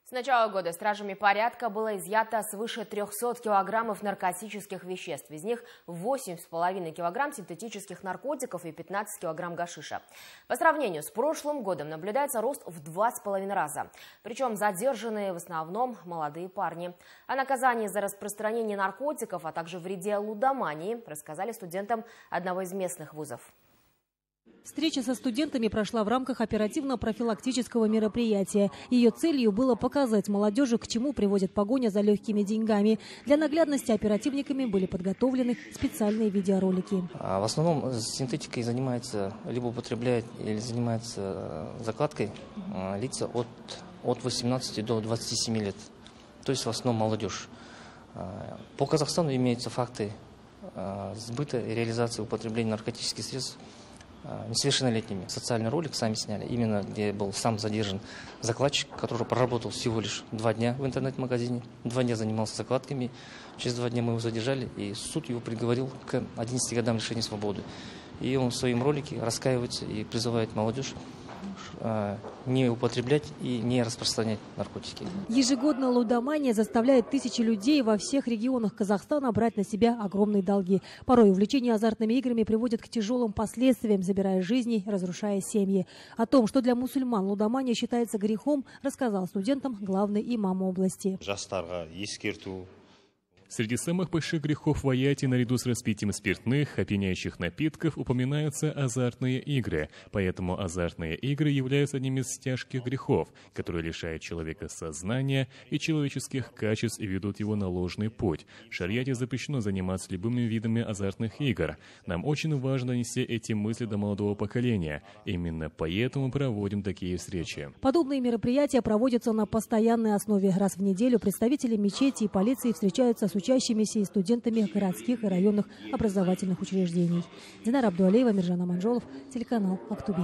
С начала года стражами порядка было изъято свыше 300 килограммов наркотических веществ. Из них 8,5 килограмм синтетических наркотиков и 15 килограмм гашиша. По сравнению с прошлым годом наблюдается рост в 2,5 раза. Причем задержанные в основном молодые парни. О наказании за распространение наркотиков, а также вреде лудомании рассказали студентам одного из местных вузов. Встреча со студентами прошла в рамках оперативно-профилактического мероприятия. Ее целью было показать молодежи, к чему приводит погоня за легкими деньгами. Для наглядности оперативниками были подготовлены специальные видеоролики. В основном синтетикой занимается, либо употребляет или занимается закладкой лица от 18 до 27 лет. То есть в основном молодежь. По Казахстану имеются факты сбыта и реализации употребления наркотических средств несовершеннолетними. Социальный ролик сами сняли, именно где был сам задержан закладчик, который проработал всего лишь 2 дня в интернет-магазине, 2 дня занимался закладками. Через 2 дня мы его задержали, и суд его приговорил к 11 годам лишения свободы. И он в своем ролике раскаивается и призывает молодежь не употреблять и не распространять наркотики. Ежегодно лудомания заставляет тысячи людей во всех регионах Казахстана брать на себя огромные долги. Порой увлечение азартными играми приводит к тяжелым последствиям, забирая жизни, разрушая семьи. О том, что для мусульман лудомания считается грехом, рассказал студентам главный имам области. Среди самых больших грехов в аяте наряду с распитием спиртных, опьяняющих напитков упоминаются азартные игры. Поэтому азартные игры являются одним из тяжких грехов, которые лишают человека сознания и человеческих качеств и ведут его на ложный путь. В шариате запрещено заниматься любыми видами азартных игр. Нам очень важно донести эти мысли до молодого поколения. Именно поэтому проводим такие встречи. Подобные мероприятия проводятся на постоянной основе. Раз в неделю представители мечети и полиции встречаются с учащимися и студентами городских и районных образовательных учреждений. Динара Абдуалиева, Миржан Аманжолов, телеканал Актубе.